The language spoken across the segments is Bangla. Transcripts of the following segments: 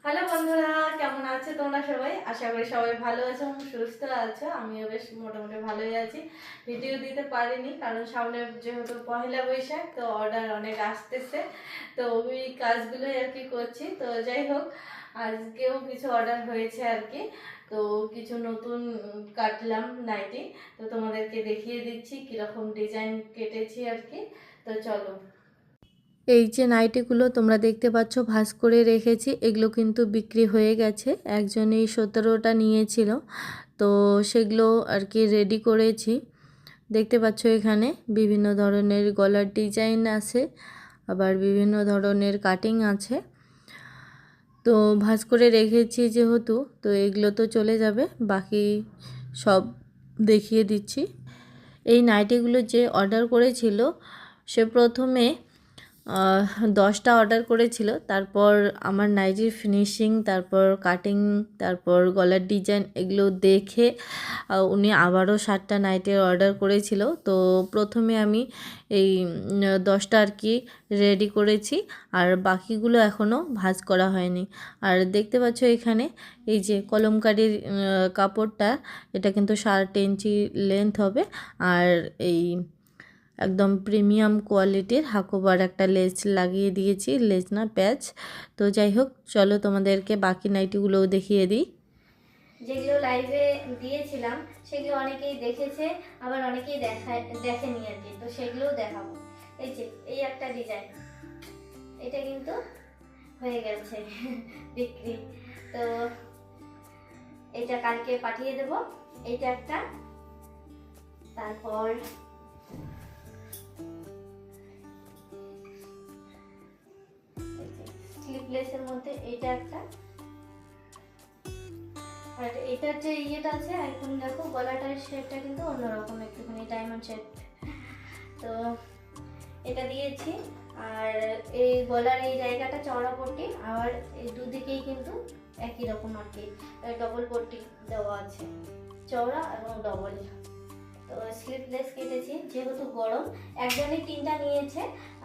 হ্যালো বন্ধুরা, কেমন আছো তোমরা সবাই? আশা করি সবাই ভালো আছো এবং সুস্থ আছো। আমিও বেশ মোটামুটি ভালোই আছি। ভিডিও দিতে পারিনি কারণ সামনে যেহেতু পহেলা বৈশাখ, তো অর্ডার অনেক আসতেছে, তো ওই কাজগুলোই আর কি করছি। তো যাই হোক, আজকেও কিছু অর্ডার হয়েছে আর কি। তো কিছু নতুন কাটলাম নাইটি, তো তোমাদেরকে দেখিয়ে দিচ্ছি কিরকম ডিজাইন কেটেছি আর কি। তো চলো। এই যে নাইটিগুলো তোমরা দেখতে পাচ্ছ ভাঁজ করে রেখেছি, এগুলো কিন্তু বিক্রি হয়ে গেছে। একজনই 17টা নিয়েছিল, তো সেগুলো আর কি রেডি করেছি। দেখতে পাচ্ছ এখানে বিভিন্ন ধরনের গলার ডিজাইন আছে, আবার বিভিন্ন ধরনের কাটিং আছে। তো ভাঁজ করে রেখেছি যেহেতু, তো এগুলো তো চলে যাবে, বাকি সব দেখিয়ে দিচ্ছি। এই নাইটিগুলো যে অর্ডার করেছিল, সে প্রথমে 10টা অর্ডার করেছিল। তারপর আমার নাইটির ফিনিশিং, তারপর কাটিং, তারপর গলার ডিজাইন এগুলো দেখে উনি আবারও 7টা নাইটির অর্ডার করেছিল। তো প্রথমে আমি এই 10টা আর কি রেডি করেছি, আর বাকিগুলো এখনও ভাঁজ করা হয়নি। আর দেখতে পাচ্ছ এখানে এই যে কলমকারির কাপড়টা, এটা কিন্তু 3.5 ইঞ্চি লেন্থ হবে। আর এই একদম প্রিমিয়াম কোয়ালিটির হাকোবার একটা লেস লাগিয়ে দিয়েছি, লেস না প্যাচ। তো যাই হোক, চলো তোমাদেরকে বাকি নাইটিগুলোও দেখিয়ে দিই। যেগুলো লাইভে দিয়েছিলাম সেগুলো অনেকেই দেখেছে, আবার অনেকেই দেখেনি আর কি, তো সেগুলোও দেখাবো। এই যে এই একটা ডিজাইন, এটা কিন্তু হয়ে গেছে বিক্রি। তো এটা কালকে পাঠিয়ে দেব। এইটা একটা, তারপর স্লিভলেসের মধ্যে এইটা একটা। আর এটার যে ইয়েটা আছে একদম দেখো, গলাটার শেপটা কিন্তু অন্যরকম, একটুখানি ডায়মন্ড শেপ। তো এটা দিয়েছি। আর এই গলার এই জায়গাটা চওড়া পট্টি, আর এই দুদিকেই কিন্তু একই রকম আর কি ডবল পট্টি দেওয়া আছে, চওড়া এবং ডবল। তো স্লিভলেস কেটেছি যেহেতু গরম। একজনই 3টা নিয়েছে,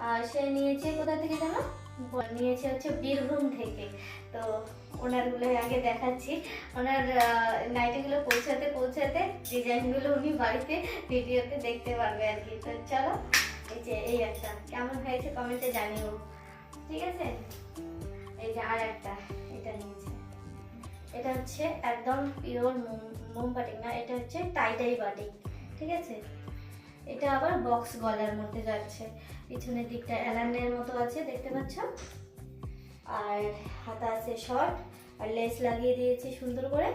আর সে নিয়েছে কোথা থেকে জানো? নিয়েছে হচ্ছে বীরভূম থেকে। তো ওনারগুলো আগে দেখাচ্ছি। ওনার নাইটিগুলো পৌঁছাতে পৌঁছাতে ডিজাইনগুলো উনি বাড়িতে ভিডিওতে দেখতে পারবে আর কি। তো চলো, এই যে এই একটা কেমন হয়েছে কমেন্টে জানিও, ঠিক আছে? এই যে আর একটা এটা নিয়েছে, এটা হচ্ছে একদম পিওর মোম বাটিক না, এটা হচ্ছে টাই বাটিক, ঠিক আছে? এটা আবার বক্স গলার মধ্যে যাচ্ছে, পিছনের দিকটা অ্যালানের মতো আছে দেখতে পাচ্ছ। আর হাতা আছে শর্ট, আর লেস লাগিয়ে দিয়েছি সুন্দর করে,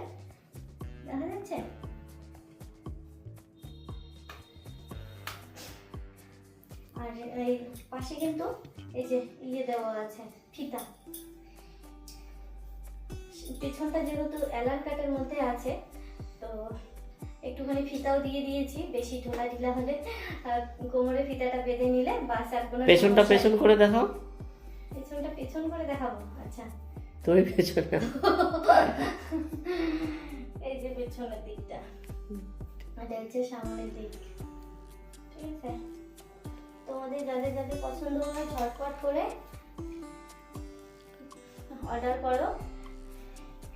দেখা যাচ্ছে? আর এই পাশে কিন্তু এই যে ইয়ে দেওয়া আছে ফিতা। পিছনটা যেহেতু অ্যালান কাটের মধ্যে আছে, তো একটুখানি ফিতাও দিয়ে দিয়েছি। বেশি ঢোলা ঢিলা হলে কোমরে ফিতাটা বেঁধে নিলে বাস আর কোনো। পেছনটা পেছন করে দেখাও। পেছনটা পেছন করে দেখাবো? আচ্ছা, তুমি পেছনে। এই যে পেছনের দিকটা, এটা হচ্ছে সামনের দিক, ঠিক আছে? তোমাদের যাদের যাদের পছন্দ হয় ঝটপট করে অর্ডার করো,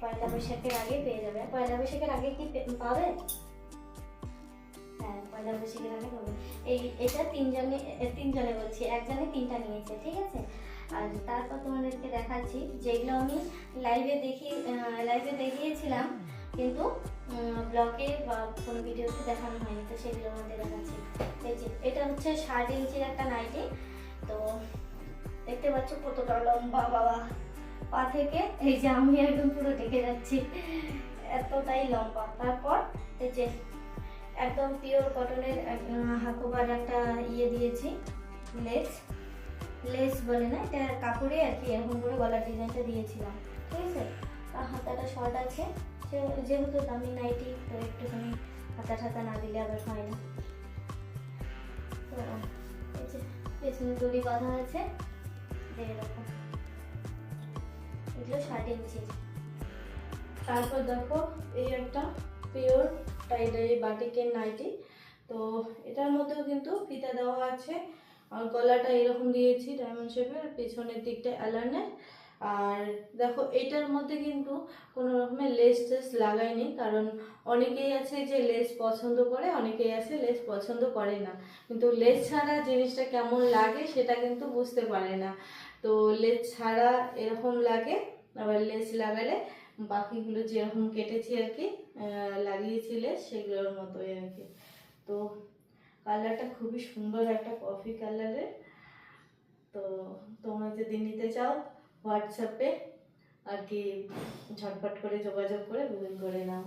পয়লা বৈশাখের আগে পেয়ে যাবে। পয়লা বৈশাখের আগে কি পাবে? হ্যাঁ, পয়লা বৈশাখের আগে পাবে। এটা তিনজনে বলছি, একজনে 3টা নিয়েছে, ঠিক আছে? আর তারপর তোমাদেরকে দেখাচ্ছি যেগুলো আমি লাইভে দেখিয়েছিলাম, কিন্তু ব্লগে বা কোনো ভিডিওতে দেখানো হয়নি, তো সেগুলোর মধ্যে দেখাচ্ছি। এই যে এটা হচ্ছে 3.5 ইঞ্চির একটা নাইটি। তো দেখতে পাচ্ছ কতটা লম্বা, বাবা! পা থেকে এই যে আমি একদম পুরো ঢেকে যাচ্ছি, এতটাই লম্বা। তারপর এই যে একদম পিওর কটনের হাকোবার একটা ইয়ে দিয়েছি, লেস বলে না, এটা কাপড়ে আর কি এরকম করে গলার ডিজাইনটা দিয়েছিলাম, ঠিক আছে? আর হাতাটা শর্ট আছে, যেহেতু দামি নাইটি, তো একটুখানি হাতা ঠাতা না দিলে আবার হয় না। তো এই যে পেছনে দড়ি বাঁধা আছে এরকম, এগুলো 3.5 ইঞ্চি। তারপর দেখো এই একটা পিওর টাই বাটিকের নাইটি। তো এটার মধ্যেও কিন্তু ফিতা দেওয়া আছে, আর গলাটা এরকম দিয়েছি ডায়মন্ড শেপের, পেছনের দিকটা অ্যালানের। আর দেখো এটার মধ্যে কিন্তু কোনো রকমের লেস টেস লাগাইনি, কারণ অনেকেই আছে যে লেস পছন্দ করে, অনেকেই আছে লেস পছন্দ করে না, কিন্তু লেস ছাড়া জিনিসটা কেমন লাগে সেটা কিন্তু বুঝতে পারে না। তো লেস ছাড়া এরকম লাগে, আবার লেস লাগালে বাকিগুলো যেরকম কেটেছি আর কি, লাগিয়েছি লেস সেগুলোর মতোই আর কি। তো কালারটা খুবই সুন্দর একটা কফি কালারের। তো তোমরা যদি নিতে চাও হোয়াটসঅ্যাপে আর কি ঝটপট করে যোগাযোগ করে বুকিং করে নাও,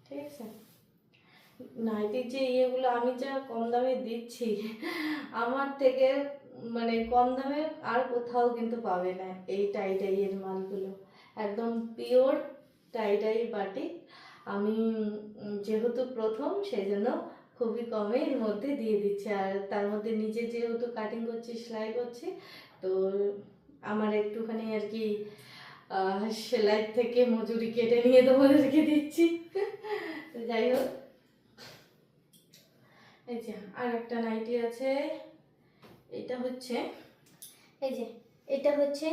ঠিক আছে। নাইটির যে ইয়েগুলো আমি যা কম দামে দিচ্ছি, আমার থেকে মানে কম দামে আর কোথাও কিন্তু পাবে না এই টাইটাইয়ের মালগুলো, একদম পিওর টাইটাই বাটিক। আমি যেহেতু প্রথম সেই জন্য খুবই কমের মধ্যে দিয়ে দিচ্ছি, আর তার মধ্যে নিজে যেহেতু কাটিং করছি, সেলাই করছি, তো আমার একটুখানি আর কি সেলাই থেকে মজুরি কেটে নিয়ে তোমাদেরকে দিচ্ছি। তো যাই হোক, এই যে আর একটা নাইটি আছে, এটা হচ্ছে এই যে এটা হচ্ছে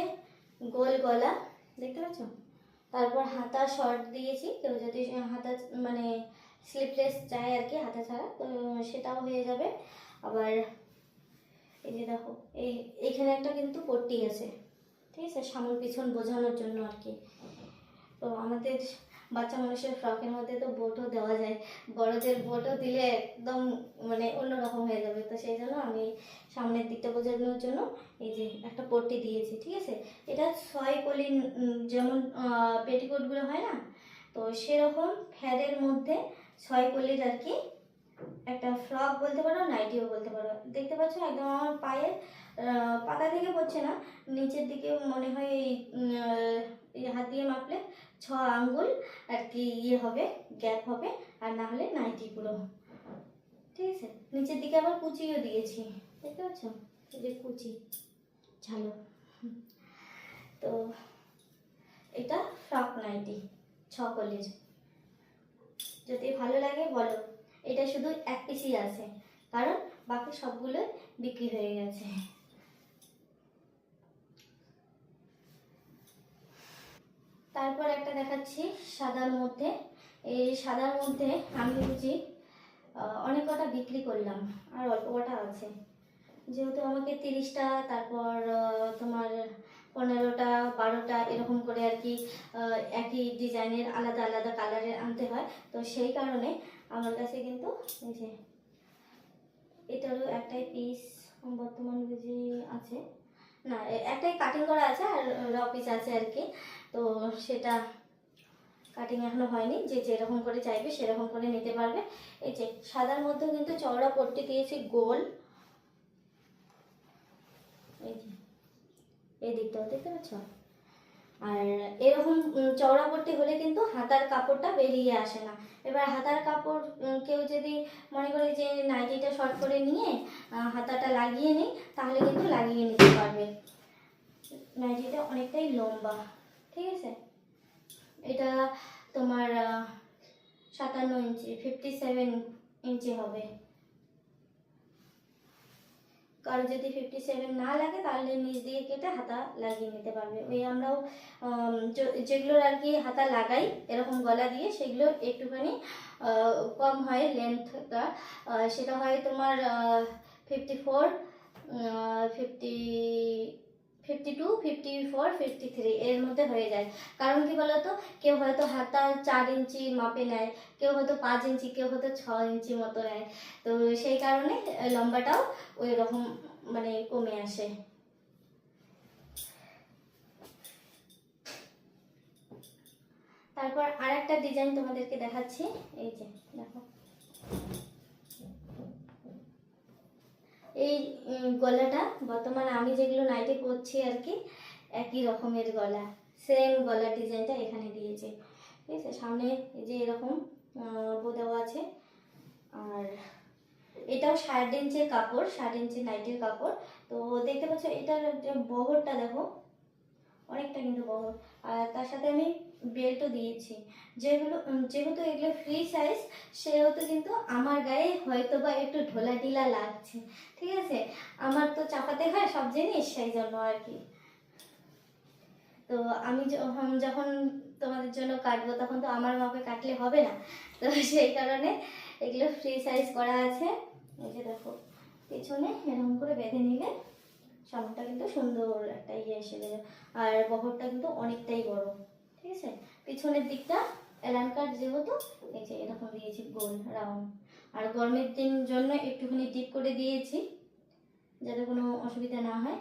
গোল গলা, দেখতে পাচ্ছ? তারপর হাতা শর্ট দিয়েছি, কেউ যদি হাতা মানে স্লিপলেস চায় আর কি হাতা ছাড়া, তো সেটাও হয়ে যাবে। আবার এই যে দেখো এইখানে একটা কিন্তু পট্টি আছে, ঠিক আছে, সামনে পিছন বোঝানোর জন্য আর কি। তো আমাদের বাচ্চা মানুষের ফ্রকের মধ্যে তো বোটও দেওয়া যায়, বড়দের বোটও দিলে একদম মানে অন্যরকম হয়ে যাবে, তো সেই জন্য আমি সামনের দিকটা বোঝানোর জন্য এই যে একটা পট্টি দিয়েছি, ঠিক আছে। এটা 6 কলি, যেমন পেটিকোটগুলো হয় না, তো সেরকম ফ্যারের মধ্যে 6 কলির আর কি একটা ফ্রক বলতে পারো, নাইটিও বলতে পারো। দেখতে পাচ্ছ একদম আমার পায়ের পাতা থেকে পড়ছে না, নিচের দিকে মনে হয় এই হাত দিয়ে মাপলে 6 আঙ্গুল আর কি ইয়ে হবে, গ্যাপ হবে, আর না হলে নাইটি পুরো, ঠিক আছে। নিচের দিকে আবার কুচিও দিয়েছি, দেখতে পাচ্ছ, এই যে কুচি ঝালো। তো এটা ফ্রক নাইটি 6 কলির, যদি ভালো লাগে বলো। এটা শুধু 1 পিসই আছে, কারণ বাকি সবগুলো বিক্রি হয়ে গেছে। তারপর একটা দেখাচ্ছি সাদার মধ্যে। এই সাদার মধ্যে আমি বুঝি অনেক কটা বিক্রি করলাম, আর অল্প কটা আছে, যেহেতু আমাকে 30টা, তারপর তোমার 15টা 12টা এরকম করে আর কি একই ডিজাইনের আলাদা আলাদা কালারের আনতে হয়, তো সেই কারণে আমার কাছে কিন্তু এই যে এটারও একটাই পিস বর্তমান বুঝি আছে, না একটাই কাটিং করা আছে আর র পিস আছে আর কি। তো সেটা কাটিং এখনো হয়নি, যে যেরকম করে চাইবে সেরকম করে নিতে পারবে। এই যে সাদার মধ্যেও কিন্তু চওড়া পট্টি দিয়েছি গোল, এই যে এই দিকটাও দেখতে পাচ্ছ। আর এরকম চওড়া পট্টি হলে কিন্তু হাতার কাপড়টা বেরিয়ে আসে না। এবার হাতার কাপড় কেউ যদি মনে করে যে নাইটিটা শর্ট করে নিয়ে হাতাটা লাগিয়ে নিই, তাহলে কিন্তু লাগিয়ে নিতে পারবে। নাইটিটা অনেকটাই লম্বা, ঠিক আছে। এটা তোমার 57 ইঞ্চি, 57 ইঞ্চি হবে। কারো যদি 57 না লাগে তাহলে নিচ দিয়ে কেটে হাতা লাগিয়ে নিতে পারবে। ওই আমরাও যেগুলোর আর কি হাতা লাগাই এরকম গলা দিয়ে, সেগুলো একটুখানি কম হয় লেন্থটা, সেটা হয় তোমার 54, 52, 54, 53 এর মধ্যে হয়ে যায়। কারণ কি বলতো, কেউ হয়তো হাতা 4 ইঞ্চি মাপে নেয়, কেউ হয়তো 5 ইঞ্চি, কেউ হয়তো 6 ইঞ্চি মতো নেয়, তো সেই কারণে লম্বাটাও ওই রকম মানে কমে আসে। তারপর আর একটা ডিজাইন তোমাদেরকে দেখাচ্ছি, এই যে দেখো, এই গলাটা বর্তমানে আমি যেগুলো নাইটি পরছি আর কি একই রকমের গলা, সেম গলার ডিজাইনটা এখানে দিয়েছে, ঠিক আছে। সামনে এই যে এরকম বো দেওয়া আছে, আর এটাও 60 ইঞ্চির কাপড়, 60 ইঞ্চি নাইটির কাপড়। তো দেখতে পাচ্ছ এটার যে বহরটা দেখো, অনেকটা কিন্তু বহর, আর তার সাথে আমি বেল্টও দিয়েছি। যেহেতু এগুলো ফ্রি সাইজ, সেহেতু কিন্তু আমার গায়ে হয়তো বা একটু ঢোলা ঢিলা লাগছে, ঠিক আছে। আমার তো চাপাতে হয় সব জিনিস, সেই জন্য আর কি। তো আমি যখন তোমাদের জন্য কাটবো তখন তো আমার মাপে কাটলে হবে না, তো সেই কারণে এগুলো ফ্রি সাইজ করা আছে। এই যে দেখো পেছনে এরকম করে বেঁধে নিলে সামনটা কিন্তু সুন্দর একটা এসে যাবে, আর বহরটা কিন্তু অনেকটাই বড়, ঠিক আছে। পিছনের দিকটা এলান কাট যেহেতু এই যে এরকম দিয়েছি গোল রাউন্ড, আর গরমের দিন জন্য একটুখানি ডিপ করে দিয়েছি যাতে কোনো অসুবিধা না হয়।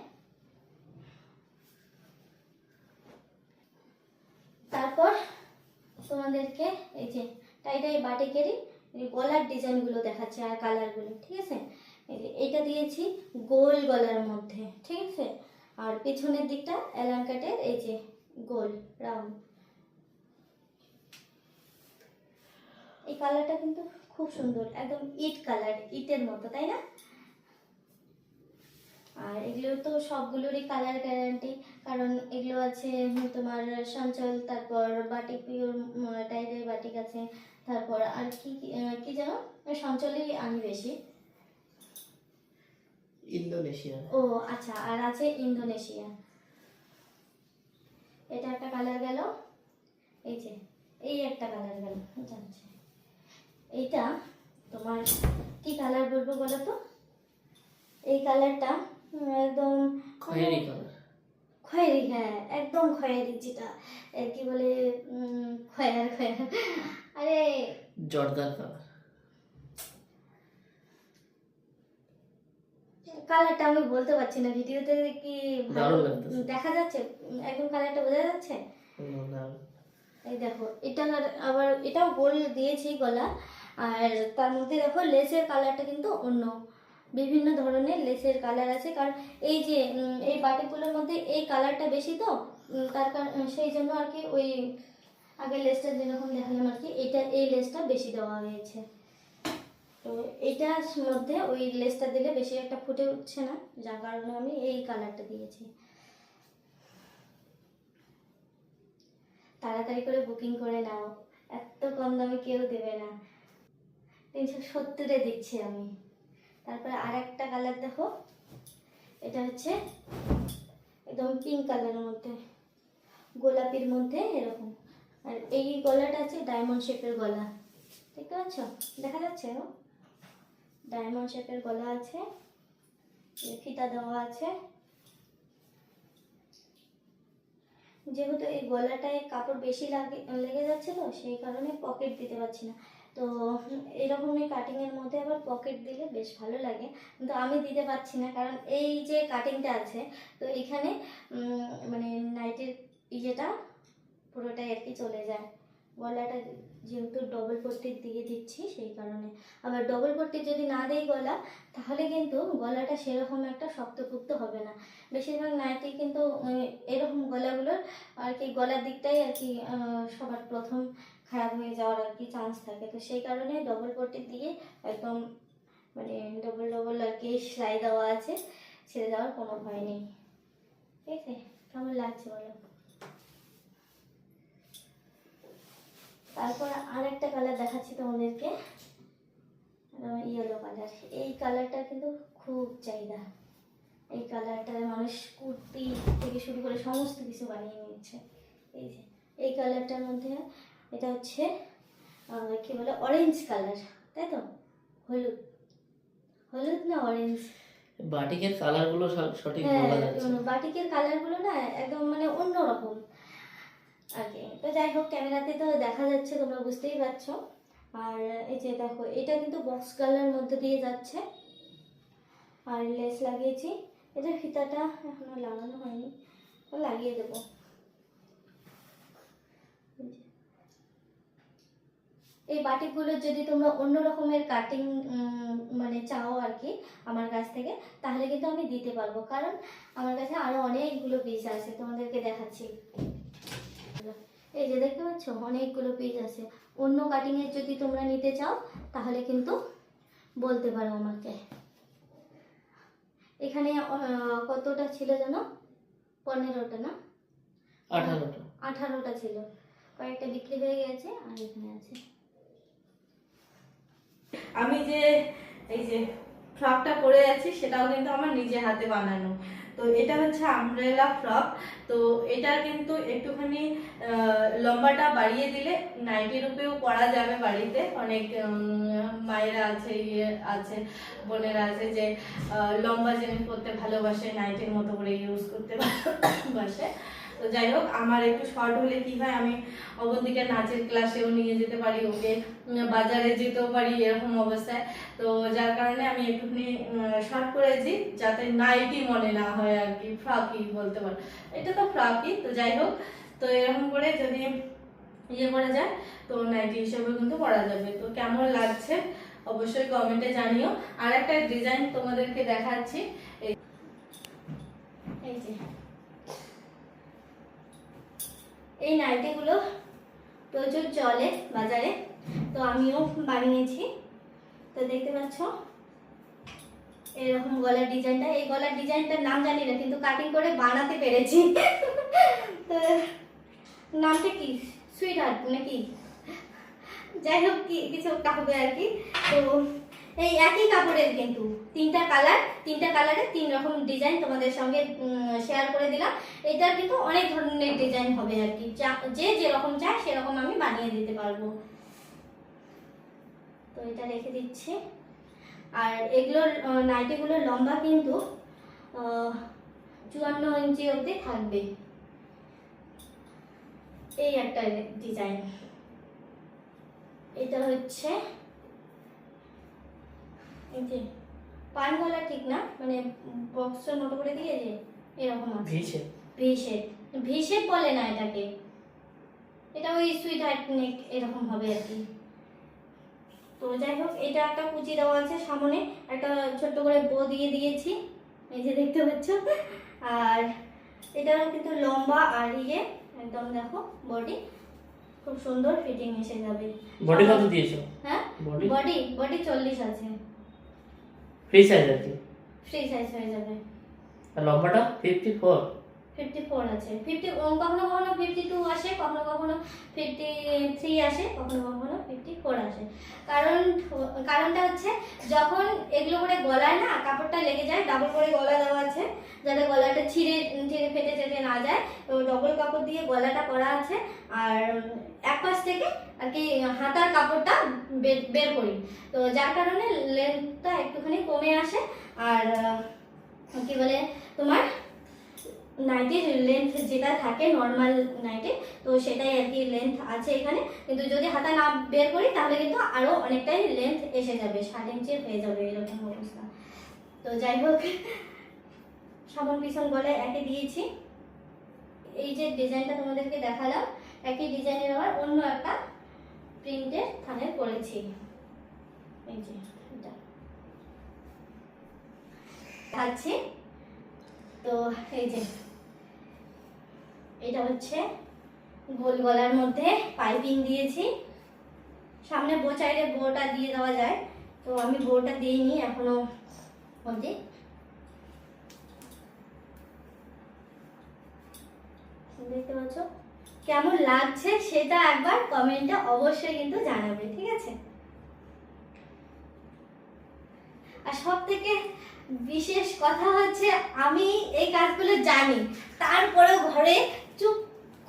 তারপর তোমাদেরকে এই যে টাই বাটিকেরই গলার ডিজাইনগুলো দেখাচ্ছে আর কালারগুলো, ঠিক আছে। এই যে এইটা দিয়েছি গোল গলার মধ্যে, ঠিক আছে। আর পিছনের দিকটা এলান কাটের এই যে গোল রাউন্ড। এই কালারটা কিন্তু খুব সুন্দর, একদম ইট কালার, ইটের মতো, তাই না? আর এগুলো তো সবগুলোরই কালার গ্যারান্টি, কারণ এগুলো আছে তোমার সঞ্চল, তারপর বাটিক পিওর টাইপের বাটিক আছে, তারপর আর কি কি যেন সঞ্চলই আমি বেশি। ইন্দোনেশিয়া। ও আচ্ছা, আর আছে ইন্দোনেশিয়া। এটা একটা কালার গেল, এই যে এই একটা কালার গেল যাচ্ছে। এইটা তোমার কি কালার বলবো বলো তো? এই কালারটা একদম খয়েরি কালার। খয়েরি, হ্যাঁ একদম খয়েরি, যেটা কি বলে খয়ের খয়ের, আরে জর্দার কালার। কালারটা আমি বলতে পারছি না, ভিডিওতে কি ভালো দারুণ লাগতেছে। দেখা যাচ্ছে? একদম কালারটা বোঝা যাচ্ছে। এই দেখো এটা আবার এটাও গোল দিয়েছি গলা, আর তার মধ্যে দেখো লেসের কালারটা কিন্তু অন্য, বিভিন্ন ধরনের লেসের কালার আছে, কারণ এই যে এই বাটিকগুলোর মধ্যে এই কালারটা বেশি, তো তার কারণ সেই জন্য আর কি ওই আগের লেসটা যেরকম দেখালাম আর কি, এটা এই লেসটা বেশি দেওয়া হয়েছে। তো এইটার মধ্যে ওই লেসটা দিলে বেশি একটা ফুটে উঠছে না, যার কারণে আমি এই কালারটা দিয়েছি। তাড়াতাড়ি করে বুকিং করে নাও, এত কম দামে কেউ দেবে না, 370-এ দিচ্ছি আমি। তারপরে আর একটা কালার দেখো, এটা হচ্ছে একদম পিঙ্ক কালারের মধ্যে, গোলাপির মধ্যে এরকম, আর এই গলাটা আছে ডায়মন্ড শেপের গলা, দেখতে পাচ্ছ? দেখা যাচ্ছে ডায়মন্ড শেপের গলা আছে, ফিতা দেওয়া আছে। যেহেতু এই গলাটায় কাপড় বেশি লেগে যাচ্ছে, তো সেই কারণে পকেট দিতে পারছি না। তো এরকমই কাটিংয়ের মধ্যে আবার পকেট দিলে বেশ ভালো লাগে, কিন্তু আমি দিতে পারছি না, কারণ এই যে কাটিংটা আছে তো এখানে মানে নাইটের ইয়েটা পুরোটাই আর কি চলে যায়। গলাটা যেহেতু ডবল পট্টির দিয়ে দিচ্ছি সেই কারণে, আবার ডবল পট্টি যদি না দেই গলা, তাহলে কিন্তু গলাটা সেরকম একটা শক্তপুক্ত হবে না। বেশিরভাগ নাইটি কিন্তু এরকম গলাগুলোর আর কি গলার দিকটাই আর কি সবার প্রথম খারাপ হয়ে যাওয়ার আর কি চান্স থাকে, তো সেই কারণে ডবল পট্টি দিয়ে একদম মানে ডবল ডবল আর কি সেলাই দেওয়া আছে, ছেড়ে যাওয়ার কোনো ভয় নেই। ঠিক আছে, কেমন লাগছে বলো? তারপর আর একটা কালার দেখাচ্ছি তোমাদেরকে, ইয়েলো কালার। এই কালারটা কিন্তু খুব চাহিদা, এই কালারটার মানুষ কুর্তি থেকে শুরু করে সমস্ত কিছু বানিয়ে নিচ্ছে। এই যে এই কালারটার মধ্যে এটা হচ্ছে কি বলে অরেঞ্জ কালার, তাই তো? হলুদ, হলুদ না অরেঞ্জ? বাটিকের কালারগুলো সঠিক বলা যাচ্ছে না। বাটিকের কালারগুলো না একদম মানে অন্যরকম আর কি। তো যাই হোক, ক্যামেরাতে তো দেখা যাচ্ছে, তোমরা বুঝতেই পারছো। আর এই যে দেখো এটা কিন্তু বক্স কালার মধ্যে দিয়ে যাচ্ছে, আর লেস লাগিয়েছি। এটা ফিতাটা এখনো লাগানো হয়নি, লাগিয়ে দেবো। এই বাটিকগুলো যদি তোমরা অন্য রকমের কাটিং মানে চাও আর কি আমার কাছ থেকে, তাহলে কিন্তু আমি দিতে পারবো, কারণ আমার কাছে আরো অনেকগুলো পিস আছে, তোমাদেরকে দেখাচ্ছি। এই যে দেখতে পাচ্ছ অনেকগুলো পিস আছে। অন্য কাটিং এর যদি তোমরা নিতে চাও তাহলে কিন্তু বলতে পারো আমাকে। এখানে কতটা ছিল জানো? 15টা না 18টা। 18টা ছিল, কয়েকটা বিক্রি হয়ে গেছে, আর এখানে আছে। আমি যে এই যে ফ্রকটা পরে আছি সেটাও কিন্তু আমার নিজে হাতে বানানো। তো এটা হচ্ছে আমব্রেলা ফ্রক। তো এটা কিন্তু একটুখানি লম্বাটা বাড়িয়ে দিলে নাইটি রূপেও পরা যাবে বাড়িতে। অনেক মায়েরা আছে, আছে বোনেরা আছে যে লম্বা জিনিস পরতে ভালোবাসে, নাইটির মতো করে ইউজ করতে ভালোবাসে। তো যাই হোক, আমার একটু শর্ট হলে কি হয়, আমি অবন্তিকে নাচের ক্লাসেও নিয়ে যেতে পারি, ওকে বাজারে যেতেও পারি, এরকম অবস্থায়। তো যার কারণে আমি একটুখানি শর্ট করেছি, যাতে নাইটি মনে না হয় আর কি, ফ্রকই বলতে পারো। এটা তো ফ্রকই। তো যাই হোক, তো এরকম করে যদি ইয়ে করা যায় তো নাইটি হিসেবে কিন্তু পরা যাবে। তো কেমন লাগছে অবশ্যই কমেন্টে জানিও। আর একটা ডিজাইন তোমাদেরকে দেখাচ্ছি। এই যে এই নাইটিগুলো প্রচুর চলে বাজারে, তো আমিও বানিয়েছি। তো দেখতে পাচ্ছ এরকম গলার ডিজাইনটা, এই গলার ডিজাইনটার নাম জানি না, কিন্তু কাটিং করে বানাতে পেরেছি। তো নামটা কি, সুইট হার্ট নাকি, যাই হোক কি কিছু একটা হবে আর কি। তো এই একই কাপড়ের কিন্তু তিনটা কালারে 3 রকম ডিজাইন তোমাদের সঙ্গে শেয়ার করে দিলাম। এটার কিন্তু অনেক ধরনের ডিজাইন হবে আর কি, যে যেরকম চায় সেরকম আমি বানিয়ে দিতে পারবো। তো এটা রেখে দিচ্ছি। আর এগুলোর নাইটিগুলোর লম্বা কিন্তু 54 ইঞ্চি অবধি থাকবে। এই একটা ডিজাইন, এটা হচ্ছে এই যে পান গলা ঠিক না, মানে বক্সের মতো করে দিয়ে যে এরকম আছে, ভি শেপ বলে না এটাকে, এটা ওই সুইট হার্ট নেক এরকম হবে আর কি। তো যাই হোক, এটা একটা কুচি দেওয়া আছে, সামনে একটা ছোট্ট করে বো দিয়ে দিয়েছি, এই যে দেখতে পাচ্ছ। আর এটাও কিন্তু লম্বা আর ইয়ে একদম দেখো বডি খুব সুন্দর ফিটিং এসে যাবে। বডি কত দিয়েছো? হ্যাঁ, বডি 40 আছে, ফ্রি সাইজ আছে, ফ্রি সাইজ হয়ে যাবে। আর লম্বাটা 54 আছে, 50 কখনো কখনো 52 আসে, কখনো কখনো 53 আসে, কখনো কখনো 54 আসে। কারণটা হচ্ছে যখন এগুলো করে গলায় না কাপড়টা লেগে যায়, ডাবল করে গলা দেওয়া আছে যাতে গলাটা ছিঁড়ে ফেটে চেটে না যায়। তো ডবল কাপড় দিয়ে গলাটা করা আছে। আর এক পাশ থেকে আর কি হাতার কাপড়টা বের করি, তো যার কারণে লেন্থটা একটুখানি কমে আসে। আর কি বলে তোমার নাইটির লেন্থ যেটা থাকে নর্মাল নাইটে, তো সেটাই আর কি লেন্থ আছে এখানে। কিন্তু যদি হাতা না বের করি তাহলে কিন্তু আরো অনেকটাই লেন্থ এসে যাবে, 60 ইঞ্চির হয়ে যাবে এরকম অবস্থা। তো যাই হোক, সামন পিছন গলায় একই দিয়েছি। এই যে ডিজাইনটা তোমাদেরকে দেখালাম, একই ডিজাইনের আবার অন্য একটা প্রিন্টের থানে করেছি। এই যে এটা দেখাচ্ছি। তো এই যে এটা হচ্ছে গোল গলার মধ্যে পাইপিং দিয়েছি, সামনে বো চাইলে বোটা দিয়ে দেওয়া যায়, তো আমি বোটা দিইনি এখনো অবধি। দেখতে পাচ্ছ কেমন লাগছে সেটা একবার কমেন্টে অবশ্যই কিন্তু জানাবে, ঠিক আছে। আর সব থেকে বিশেষ কথা হচ্ছে আমি এই কাজগুলো জানি, তারপরেও ঘরে চুপ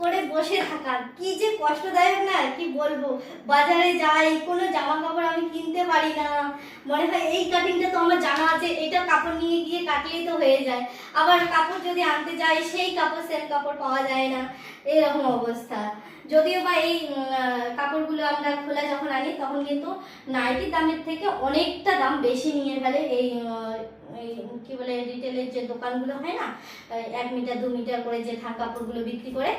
করে বসে থাকা কি যে কষ্টদায়ক না, কি বলবো। বাজারে যাই, কোনো জামা কাপড় আমি কিনতে পারি না, মনে হয় এই কাটিংটা তো আমার জানা আছে, এটা কাপড় নিয়ে গিয়ে কাটলেই তো হয়ে যায়। আবার কাপড় যদি আনতে যাই সেই কাপড় সেম কাপড় পাওয়া যায় না, এরকম অবস্থা। যদিও বা এই কাপড়গুলো আমরা খোলা যখন আনি তখন কিন্তু নাইটির দামের থেকে অনেকটা দাম বেশি নিয়ে ফেলে এই কি বলে রিটেলের যে দোকানগুলো হয় না, 1 মিটার 2 মিটার করে যে থান কাপড়গুলো বিক্রি করে,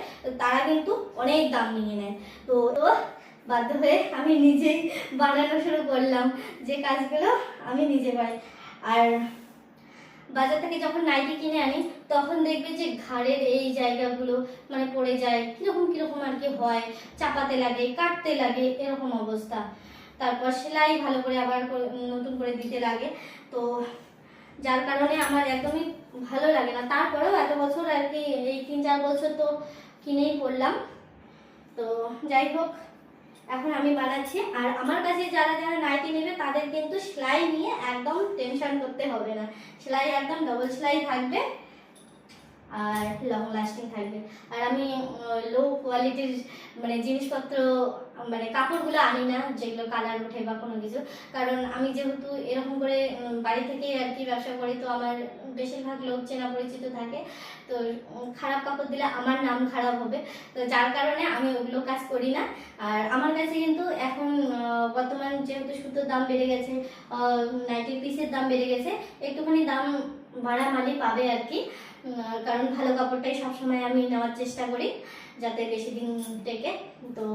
তারা কিন্তু অনেক দাম নিয়ে নেয়। তো বাধ্য হয়ে আমি নিজেই বানানো শুরু করলাম, যে কাজগুলো আমি নিজে পাই। আর বাজার থেকে যখন নাইটি কিনে আনি তখন দেখবে যে ঘাড়ের এই জায়গাগুলো মানে পড়ে যায়, কিরকম আর কি হয়, চাপাতে লাগে, কাটতে লাগে, এরকম অবস্থা। তারপর সেলাই ভালো করে আবার নতুন করে দিতে লাগে, তো যার কারণে আমার একদমই ভালো লাগে না। তারপরেও এত বছর আর কি, এই 3-4 বছর তো কিনেই পড়লাম। তো যাই হোক, এখন আমি বানাচ্ছি। আর আমার কাছে যারা যারা নাইটি নেবে তাদের কিন্তু সেলাই নিয়ে একদম টেনশন করতে হবে না, সেলাই একদম ডবল সেলাই থাকবে, আর লং লাস্টিং থাকবে। আর আমি লো কোয়ালিটির মানে জিনিসপত্র মানে কাপড়গুলো আনি না যেগুলো কালার ওঠে বা কোনো কিছু, কারণ আমি যেহেতু এরকম করে বাড়ি থেকে আর কি ব্যবসা করি, তো আমার বেশিরভাগ লোক চেনা পরিচিত থাকে, তো খারাপ কাপড় দিলে আমার নাম খারাপ হবে, তো যার কারণে আমি ওগুলো কাজ করি না। আর আমার কাছে কিন্তু এখন বর্তমান যেহেতু সুতোর দাম বেড়ে গেছে, নাইটি পিসের দাম বেড়ে গেছে, একটুখানি দাম বাড়া মানে পাবে আর কি, কারণ ভালো কাপড়টাই সবসময় আমি নেওয়ার চেষ্টা করি যাতে বেশি দিন টেকে। তো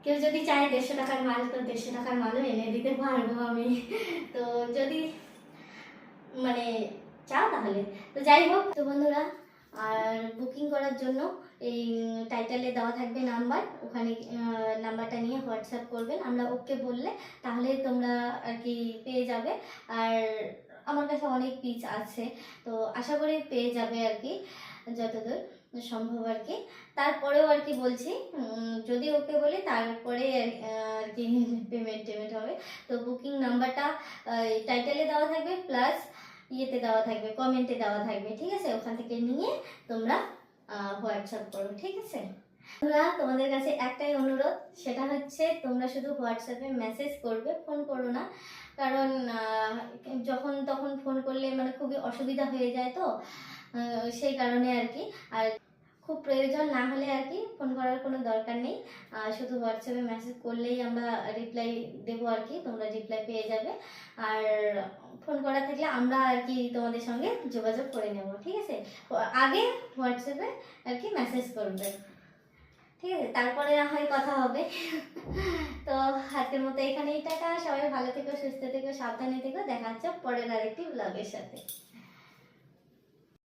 কেউ যদি চায় 150 টাকার মাল, তো 150 টাকার মালও এনে দিতে পারবো আমি, তো যদি মানে চাও তাহলে। তো যাই হোক, তো বন্ধুরা, আর বুকিং করার জন্য এই টাইটেলে দেওয়া থাকবে নাম্বার, ওখানে নাম্বারটা নিয়ে হোয়াটসঅ্যাপ করবেন, আমরা ওকে বললে তাহলে তোমরা আর কি পেয়ে যাবে। আর আমার কাছে অনেক পিস আছে, তো আশা করি পেয়ে যাবে আর কি যতদূর সম্ভব আর কি। তারপরেও আর কি বলছি, যদি ওকে বলি তারপরে আর কি পেমেন্ট হবে। তো বুকিং নাম্বারটা টাইটেলে দেওয়া থাকবে, প্লাস ইয়েতে দেওয়া থাকবে, কমেন্টে দেওয়া থাকবে, ঠিক আছে? ওখান থেকে নিয়ে তোমরা হোয়াটসঅ্যাপ করো, ঠিক আছে? তোমরা, তোমাদের কাছে একটাই অনুরোধ, সেটা হচ্ছে তোমরা শুধু হোয়াটসঅ্যাপে মেসেজ করবে, ফোন করো না, কারণ যখন তখন ফোন করলে মানে খুবই অসুবিধা হয়ে যায়, তো সেই কারণে আর কি। আর খুব প্রয়োজন না হলে আর কি ফোন করার কোনো দরকার নেই, শুধু হোয়াটসঅ্যাপে মেসেজ করলেই আমরা রিপ্লাই দেবো আর কি, তোমরা রিপ্লাই পেয়ে যাবে। আর ফোন করা থাকলে আমরা আর কি তোমাদের সঙ্গে যোগাযোগ করে নেব, ঠিক আছে? আগে হোয়াটসঅ্যাপে আর কি মেসেজ করবে, ঠিক আছে? তারপরে না হয় কথা হবে। তো আজকের মতো এখানেই, টাটা, সবাই ভালো থেকো, সুস্থ থেকো, সাবধানে থেকো, দেখা হচ্ছে পরের আরেকটি ব্লগের সাথে।